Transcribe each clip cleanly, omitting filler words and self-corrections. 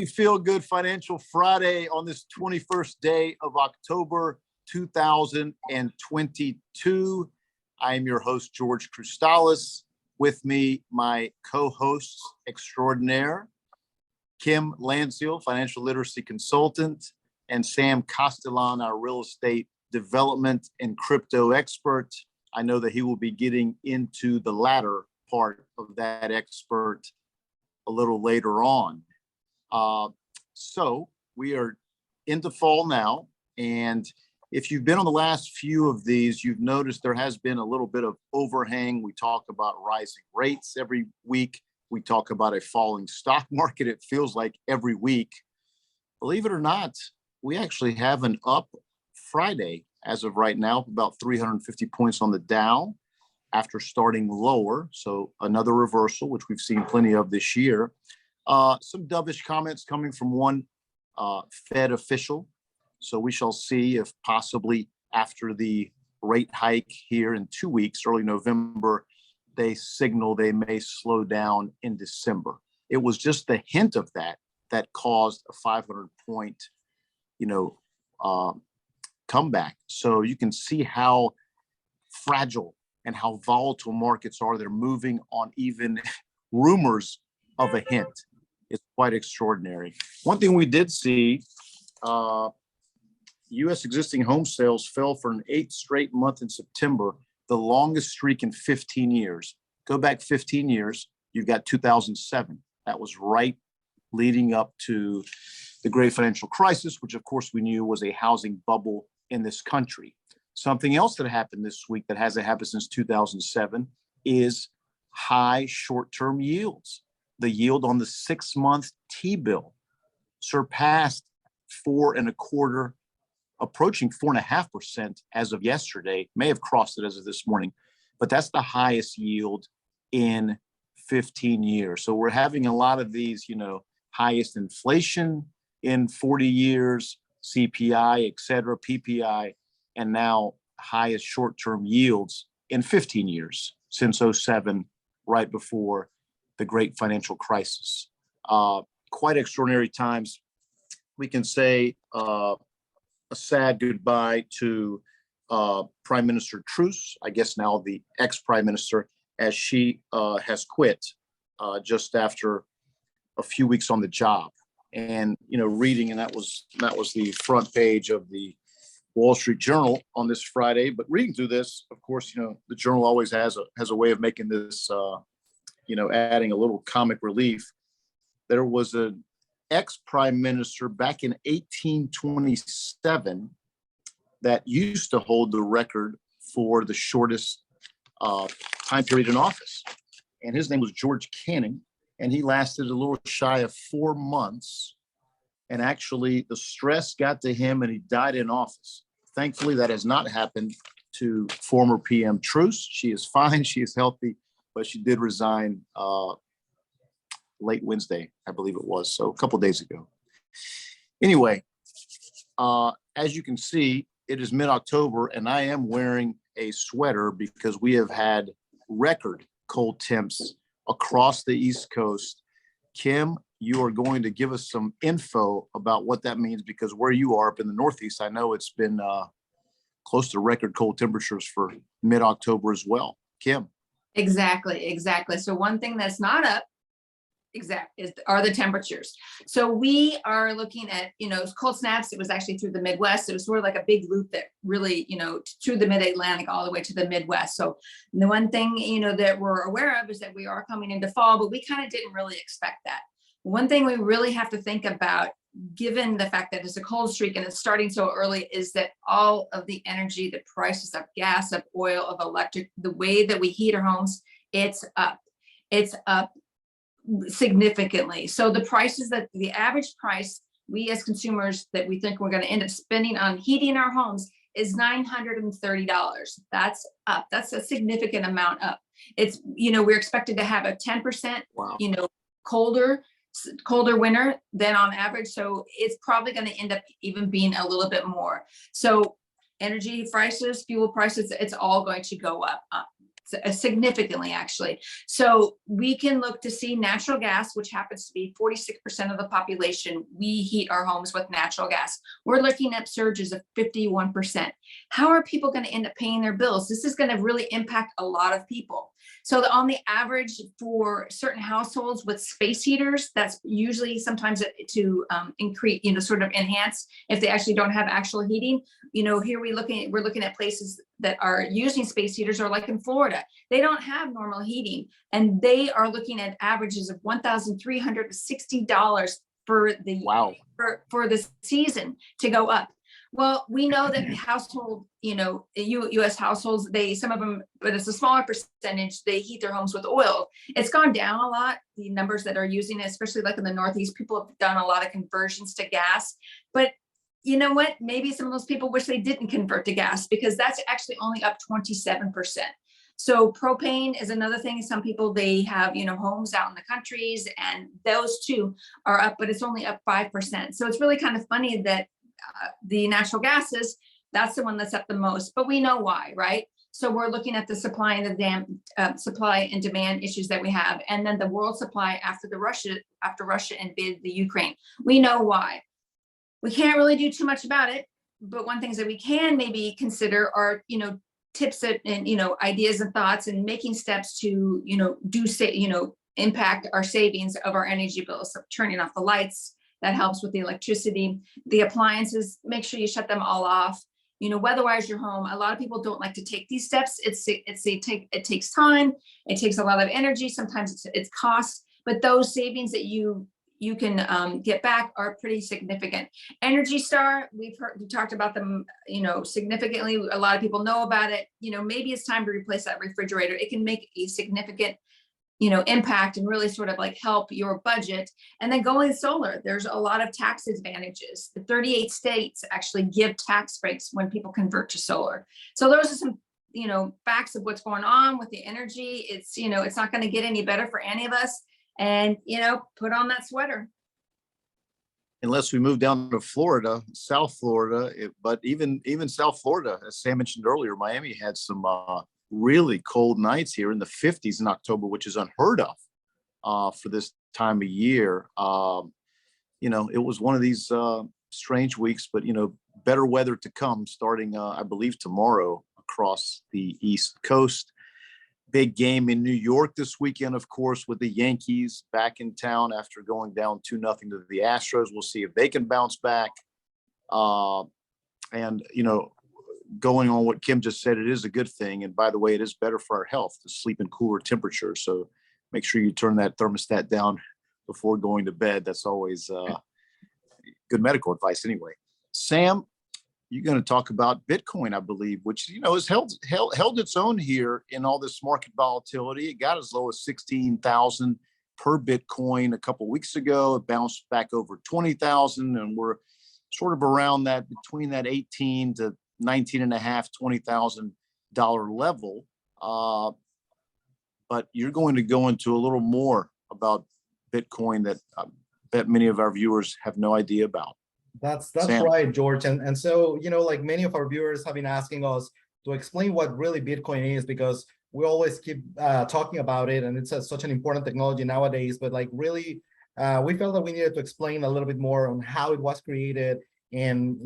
Feel Good Financial Friday on this 21st day of October 2022. I am your host, George Kroustalis. With me, my co-hosts extraordinaire, Kim Lancial, financial literacy consultant, and Sam Castellan, our real estate development and crypto expert. I know that he will be getting into the latter part of that expert a little later on. So we are into fall now. And if you've been on the last few of these, you've noticed there has been a little bit of overhang. We talk about rising rates every week. We talk about a falling stock market. It feels like every week. Believe it or not, we actually have an up Friday as of right now, about 350 points on the Dow after starting lower. So another reversal, which we've seen plenty of this year. Some dovish comments coming from one Fed official. So we shall see if possibly after the rate hike here in 2 weeks, early November, they signal they may slow down in December. It was just the hint of that caused a 500-point, comeback. So you can see how fragile and how volatile markets are. They're moving on even rumors of a hint. It's quite extraordinary. One thing we did see, U.S. existing home sales fell for an 8th straight month in September, the longest streak in 15 years. Go back 15 years, you've got 2007. That was right leading up to the great financial crisis, which of course we knew was a housing bubble in this country. Something else that happened this week that hasn't happened since 2007 is high short-term yields. The yield on the 6-month T-bill surpassed 4.25%, approaching 4.5% as of yesterday. May have crossed it as of this morning, but that's the highest yield in 15 years. So we're having a lot of these, highest inflation in 40 years, CPI, et cetera, PPI, and now highest short-term yields in 15 years since 2007, right before the great financial crisis. Quite extraordinary times. We can say a sad goodbye to Prime Minister Truss, I guess now the ex-Prime Minister, as she has quit just after a few weeks on the job. And reading, and that was the front page of the Wall Street Journal on this Friday. But reading through this, of course, the Journal always has a way of making this, adding a little comic relief. There was an ex-prime minister back in 1827 that used to hold the record for the shortest time period in office, and his name was George Canning. And he lasted a little shy of 4 months. And actually, the stress got to him and he died in office. Thankfully, that has not happened to former PM Truss. She is fine. She is healthy, but she did resign late Wednesday, I believe it was. So a couple of days ago. Anyway, as you can see, it is mid-October and I am wearing a sweater because we have had record cold temps across the East Coast. Kim, you are going to give us some info about what that means, because where you are up in the Northeast, I know it's been close to record cold temperatures for mid-October as well. Kim. Exactly. So one thing that's not up are the temperatures. So we are looking at, cold snaps. It was actually through the Midwest. It was sort of like a big loop that really, through the mid-Atlantic all the way to the Midwest. So the one thing, that we're aware of is that we are coming into fall, but we kind of didn't really expect that. One thing we really have to think about, given the fact that it's a cold streak and it's starting so early, is that all of the energy, the prices of gas, of oil, of electric, the way that we heat our homes, it's up significantly. So the prices, that the average price we as consumers that we think we're going to end up spending on heating our homes is $930. That's up. That's a significant amount up. It's, we're expected to have a 10%, wow, colder winter than on average. So it's probably going to end up even being a little bit more. So energy prices, fuel prices, it's all going to go up. significantly, actually. So we can look to see natural gas, which happens to be 46% of the population. We heat our homes with natural gas. We're looking at surges of 51%. How are people going to end up paying their bills? This is going to really impact a lot of people. So on the average for certain households with space heaters, that's usually sometimes to increase, sort of enhance if they actually don't have actual heating. Here we're looking at places that are using space heaters, or like in Florida, they don't have normal heating, and they are looking at averages of $1,360 for the for the season to go up. Well, we know that household, U.S. households, some of them, but it's a smaller percentage, they heat their homes with oil. It's gone down a lot, the numbers that are using it, especially like in the Northeast. People have done a lot of conversions to gas. But you know what? Maybe some of those people wish they didn't convert to gas, because that's actually only up 27%. So propane is another thing. Some people, they have, homes out in the countries, and those too are up, but it's only up 5%. So it's really kind of funny that the natural gases, that's the one that's up the most, but we know why, right? So we're looking at the supply and demand issues that we have, and then the world supply after Russia invaded the Ukraine. We know why. We can't really do too much about it, but one things that we can maybe consider are, tips and ideas and thoughts, and making steps to, impact our savings of our energy bills. So turning off the lights, that helps with the electricity. The appliances, make sure you shut them all off. Weatherize your home. A lot of people don't like to take these steps. It takes time. It takes a lot of energy. Sometimes it's cost, but those savings that you can get back are pretty significant. Energy Star, we talked about them, significantly. A lot of people know about it. Maybe it's time to replace that refrigerator. It can make a significant impact and really sort of like help your budget. And then going solar, there's a lot of tax advantages. The 38 states actually give tax breaks when people convert to solar. So those are some, facts of what's going on with the energy. It's, it's not going to get any better for any of us. And, put on that sweater. Unless we move down to Florida, South Florida, but even South Florida, as Sam mentioned earlier, Miami had some really cold nights here in the 50s in October, which is unheard of for this time of year. It was one of these strange weeks, but better weather to come starting, I believe, tomorrow across the East Coast. Big game in New York this weekend, of course, with the Yankees back in town after going down 2-0 to the Astros. We'll see if they can bounce back. Going on what Kim just said, it is a good thing. And by the way, it is better for our health to sleep in cooler temperatures. So make sure you turn that thermostat down before going to bed. That's always good medical advice anyway. Sam, you're going to talk about Bitcoin, I believe, which, has held its own here in all this market volatility. It got as low as 16,000 per Bitcoin a couple of weeks ago. It bounced back over 20,000, and we're sort of around that, between that 18 to 19 and a half, $20,000 level. But you're going to go into a little more about Bitcoin that I bet many of our viewers have no idea about. That's Sam. right, George. And so, like many of our viewers have been asking us to explain what really Bitcoin is, because we always keep talking about it, and it's such an important technology nowadays. But like really, we felt that we needed to explain a little bit more on how it was created, and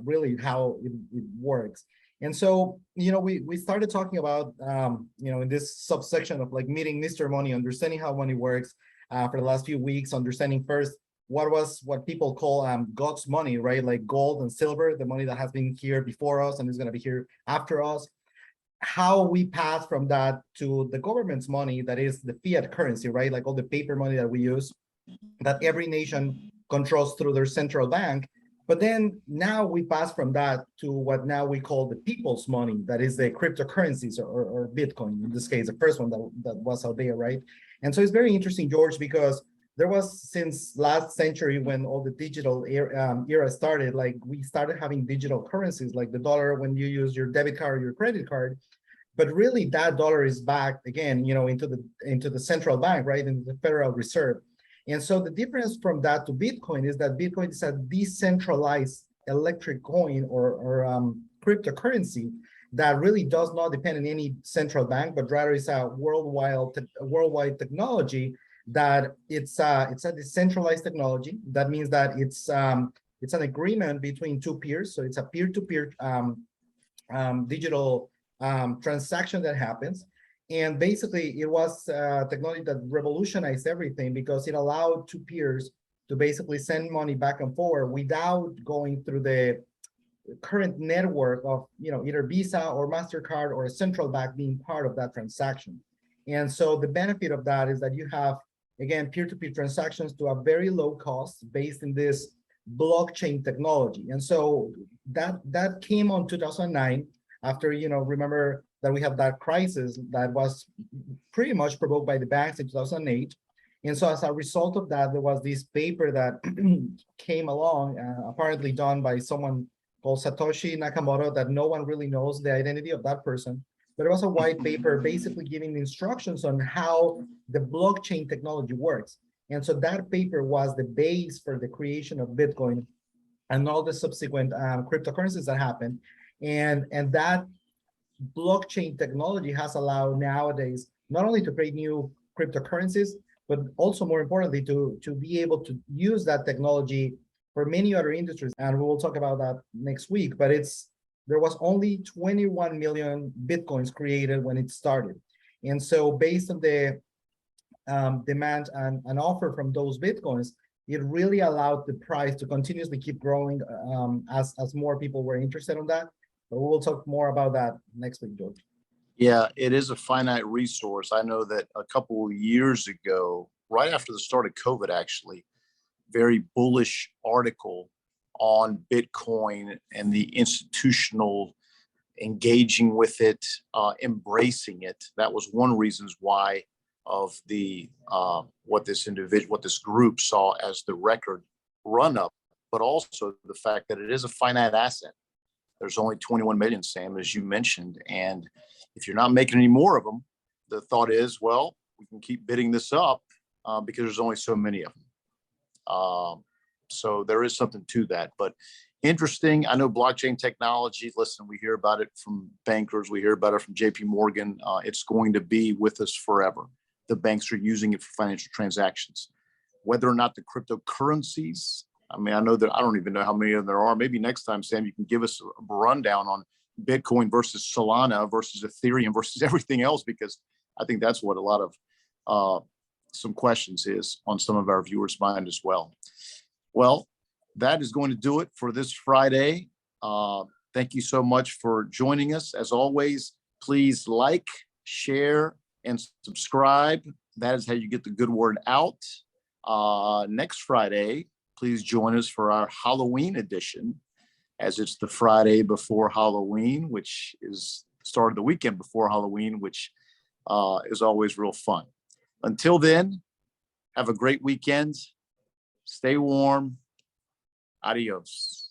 really how it works. And so we started talking about in this subsection of like meeting Mr. Money, understanding how money works for the last few weeks, understanding first what people call God's money, right? Like gold and silver, the money that has been here before us and is going to be here after us. How we pass from that to the government's money, that is the fiat currency, right? Like all the paper money that we use, that every nation controls through their central bank. But then now we pass from that to what now we call the people's money, that is the cryptocurrencies or Bitcoin, in this case, the first one that was out there, right? And so it's very interesting, George, because there was, since last century when all the digital era started, like we started having digital currencies like the dollar when you use your debit card or your credit card. But really that dollar is backed again, into the central bank, right, into the Federal Reserve. And so the difference from that to Bitcoin is that Bitcoin is a decentralized electric coin or cryptocurrency that really does not depend on any central bank, but rather is a worldwide technology that it's a decentralized technology. That means that it's an agreement between two peers. So it's a peer-to-peer digital transaction that happens. And basically, it was technology that revolutionized everything because it allowed two peers to basically send money back and forth without going through the current network of either Visa or MasterCard or a central bank being part of that transaction. And so the benefit of that is that you have, again, peer-to-peer transactions to a very low cost based in this blockchain technology. And so that came on 2009 after, remember that we have that crisis that was pretty much provoked by the banks in 2008. And so as a result of that, there was this paper that came along, apparently done by someone called Satoshi Nakamoto, that no one really knows the identity of that person. But it was a white paper basically giving instructions on how the blockchain technology works. And so that paper was the base for the creation of Bitcoin and all the subsequent cryptocurrencies that happened. And that blockchain technology has allowed nowadays not only to create new cryptocurrencies, but also more importantly to be able to use that technology for many other industries. And we will talk about that next week. But there was only 21 million Bitcoins created when it started. And so based on the demand and offer from those Bitcoins, it really allowed the price to continuously keep growing as more people were interested in that. But we will talk more about that next week, George. Yeah, it is a finite resource. I know that a couple of years ago, right after the start of COVID, actually, very bullish article on Bitcoin and the institutional engaging with it, embracing it. That was one reasons why of the what this group saw as the record run up, but also the fact that it is a finite asset. There's only 21 million, Sam, as you mentioned. And if you're not making any more of them, the thought is, well, we can keep bidding this up because there's only so many of them. So there is something to that. But interesting. I know blockchain technology, listen, we hear about it from bankers. We hear about it from JP Morgan. It's going to be with us forever. The banks are using it for financial transactions. Whether or not the cryptocurrencies, I mean, I know that I don't even know how many of them there are. Maybe next time, Sam, you can give us a rundown on Bitcoin versus Solana versus Ethereum versus everything else, because I think that's what a lot of some questions is on some of our viewers' mind as well. Well, that is going to do it for this Friday. Thank you so much for joining us. As always, please like, share, and subscribe. That is how you get the good word out. Next Friday, please join us for our Halloween edition, as it's the Friday before Halloween, which is start of the weekend before Halloween, which is always real fun. Until then, have a great weekend. Stay warm. Adios.